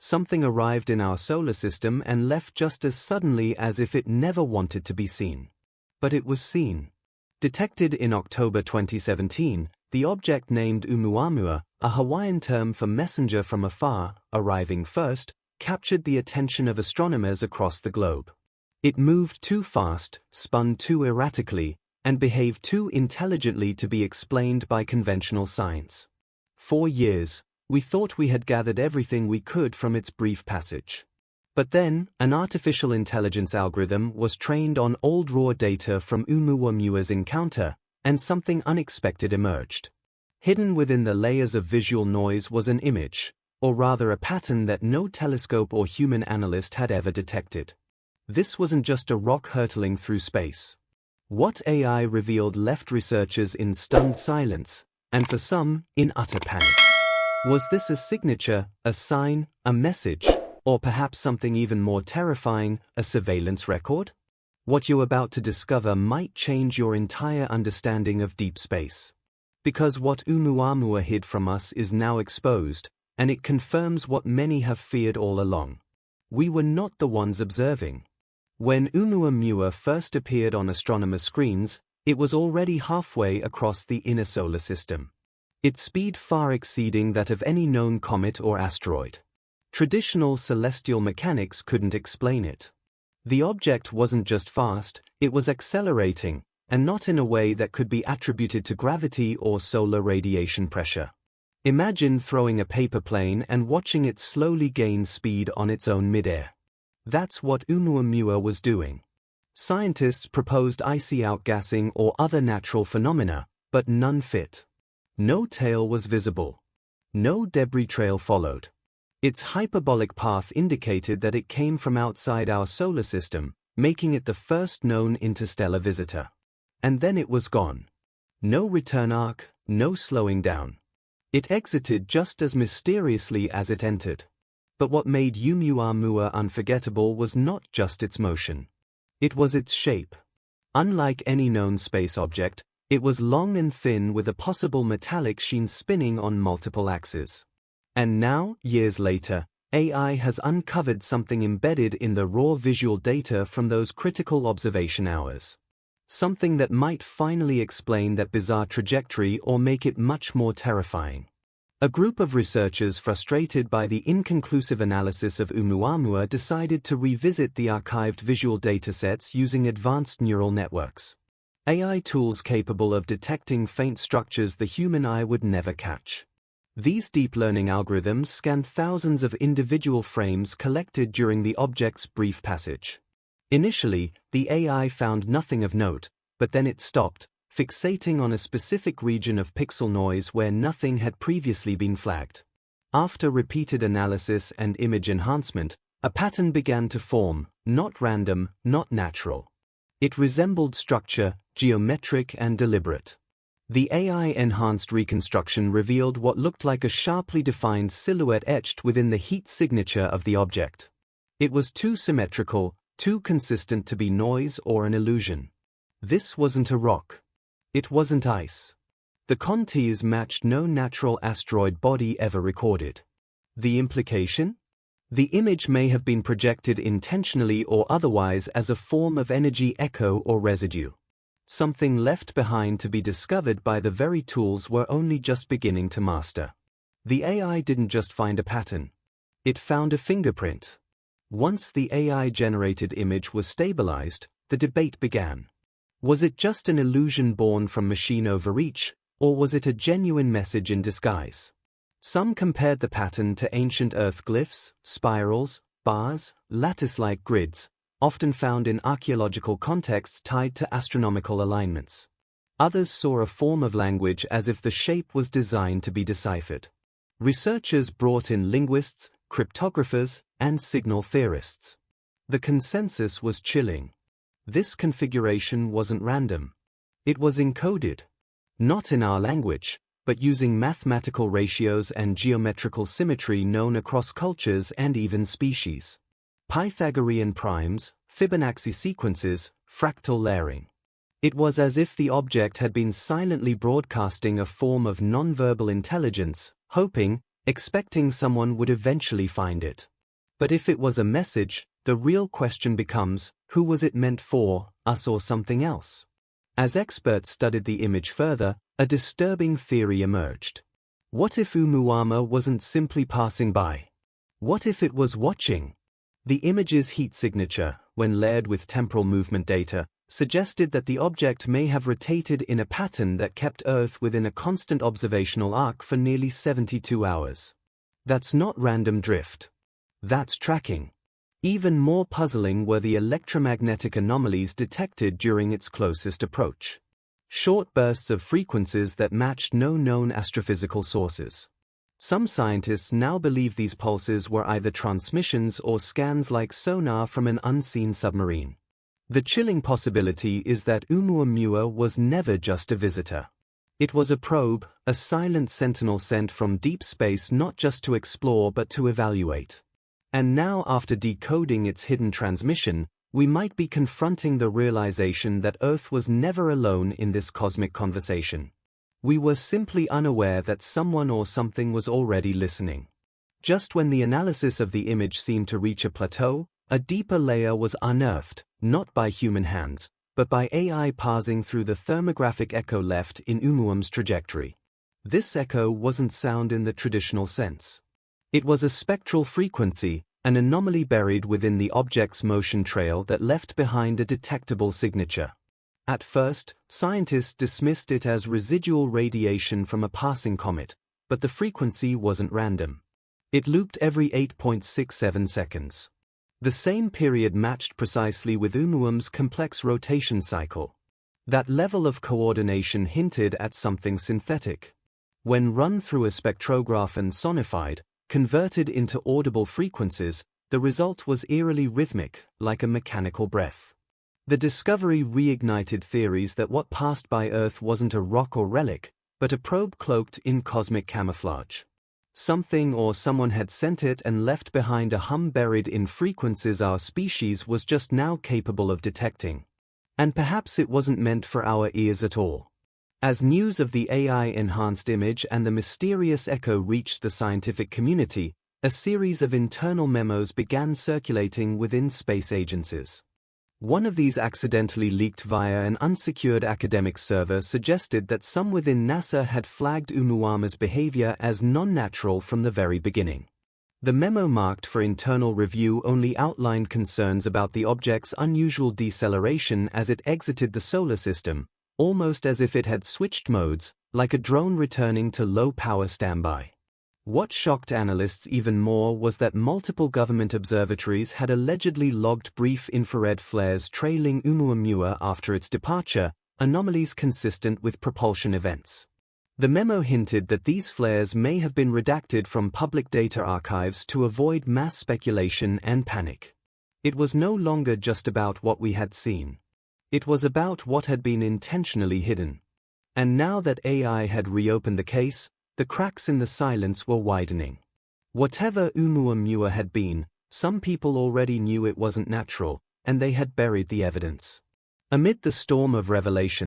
Something arrived in our solar system and left just as suddenly as if it never wanted to be seen. But it was seen. Detected in October 2017, the object named Oumuamua, a Hawaiian term for messenger from afar, arriving first, captured the attention of astronomers across the globe. It moved too fast, spun too erratically, and behaved too intelligently to be explained by conventional science. For years, we thought we had gathered everything we could from its brief passage. But then, an artificial intelligence algorithm was trained on old raw data from Oumuamua's encounter, and something unexpected emerged. Hidden within the layers of visual noise was an image, or rather a pattern that no telescope or human analyst had ever detected. This wasn't just a rock hurtling through space. What AI revealed left researchers in stunned silence, and for some, in utter panic. Was this a signature, a sign, a message, or perhaps something even more terrifying, a surveillance record? What you're about to discover might change your entire understanding of deep space. Because what Oumuamua hid from us is now exposed, and it confirms what many have feared all along. We were not the ones observing. When Oumuamua first appeared on astronomer screens, it was already halfway across the inner solar system. Its speed far exceeding that of any known comet or asteroid. Traditional celestial mechanics couldn't explain it. The object wasn't just fast, it was accelerating, and not in a way that could be attributed to gravity or solar radiation pressure. Imagine throwing a paper plane and watching it slowly gain speed on its own midair. That's what Oumuamua was doing. Scientists proposed icy outgassing or other natural phenomena, but none fit. No tail was visible. No debris trail followed. Its hyperbolic path indicated that it came from outside our solar system, making it the first known interstellar visitor. And then it was gone. No return arc, no slowing down. It exited just as mysteriously as it entered. But what made Oumuamua unforgettable was not just its motion. It was its shape. Unlike any known space object, it was long and thin with a possible metallic sheen spinning on multiple axes. And now, years later, AI has uncovered something embedded in the raw visual data from those critical observation hours. Something that might finally explain that bizarre trajectory or make it much more terrifying. A group of researchers frustrated by the inconclusive analysis of Oumuamua decided to revisit the archived visual datasets using advanced neural networks. AI tools capable of detecting faint structures the human eye would never catch. These deep learning algorithms scanned thousands of individual frames collected during the object's brief passage. Initially, the AI found nothing of note, but then it stopped, fixating on a specific region of pixel noise where nothing had previously been flagged. After repeated analysis and image enhancement, a pattern began to form, not random, not natural. It resembled structure, geometric and deliberate. The AI-enhanced reconstruction revealed what looked like a sharply defined silhouette etched within the heat signature of the object. It was too symmetrical, too consistent to be noise or an illusion. This wasn't a rock. It wasn't ice. The contours matched no natural asteroid body ever recorded. The implication? The image may have been projected intentionally or otherwise as a form of energy echo or residue. Something left behind to be discovered by the very tools we're only just beginning to master. The AI didn't just find a pattern. It found a fingerprint. Once the AI-generated image was stabilized, the debate began. Was it just an illusion born from machine overreach, or was it a genuine message in disguise? Some compared the pattern to ancient Earth glyphs, spirals, bars, lattice-like grids, often found in archaeological contexts tied to astronomical alignments. Others saw a form of language as if the shape was designed to be deciphered. Researchers brought in linguists, cryptographers, and signal theorists. The consensus was chilling. This configuration wasn't random. It was encoded. Not in our language, but using mathematical ratios and geometrical symmetry known across cultures and even species. Pythagorean primes, Fibonacci sequences, fractal layering. It was as if the object had been silently broadcasting a form of nonverbal intelligence, hoping, expecting someone would eventually find it. But if it was a message, the real question becomes, who was it meant for, us or something else? As experts studied the image further, a disturbing theory emerged. What if Oumuamua wasn't simply passing by? What if it was watching? The image's heat signature, when layered with temporal movement data, suggested that the object may have rotated in a pattern that kept Earth within a constant observational arc for nearly 72 hours. That's not random drift. That's tracking. Even more puzzling were the electromagnetic anomalies detected during its closest approach. Short bursts of frequencies that matched no known astrophysical sources. Some scientists now believe these pulses were either transmissions or scans like sonar from an unseen submarine. The chilling possibility is that Oumuamua was never just a visitor. It was a probe, a silent sentinel sent from deep space not just to explore but to evaluate. And now, after decoding its hidden transmission, we might be confronting the realization that Earth was never alone in this cosmic conversation. We were simply unaware that someone or something was already listening. Just when the analysis of the image seemed to reach a plateau, a deeper layer was unearthed, not by human hands, but by AI parsing through the thermographic echo left in Oumuam's trajectory. This echo wasn't sound in the traditional sense. It was a spectral frequency, an anomaly buried within the object's motion trail that left behind a detectable signature. At first, scientists dismissed it as residual radiation from a passing comet, but the frequency wasn't random. It looped every 8.67 seconds. The same period matched precisely with Oumuam's complex rotation cycle. That level of coordination hinted at something synthetic. When run through a spectrograph and sonified, converted into audible frequencies, the result was eerily rhythmic, like a mechanical breath. The discovery reignited theories that what passed by Earth wasn't a rock or relic, but a probe cloaked in cosmic camouflage. Something or someone had sent it and left behind a hum buried in frequencies our species was just now capable of detecting. And perhaps it wasn't meant for our ears at all. As news of the AI-enhanced image and the mysterious echo reached the scientific community, a series of internal memos began circulating within space agencies. One of these accidentally leaked via an unsecured academic server suggested that some within NASA had flagged Oumuamua's behavior as non-natural from the very beginning. The memo marked for internal review only outlined concerns about the object's unusual deceleration as it exited the solar system, almost as if it had switched modes, like a drone returning to low-power standby. What shocked analysts even more was that multiple government observatories had allegedly logged brief infrared flares trailing Oumuamua after its departure, anomalies consistent with propulsion events. The memo hinted that these flares may have been redacted from public data archives to avoid mass speculation and panic. It was no longer just about what we had seen. It was about what had been intentionally hidden. And now that AI had reopened the case, the cracks in the silence were widening. Whatever Oumuamua had been, some people already knew it wasn't natural, and they had buried the evidence. Amid the storm of revelation,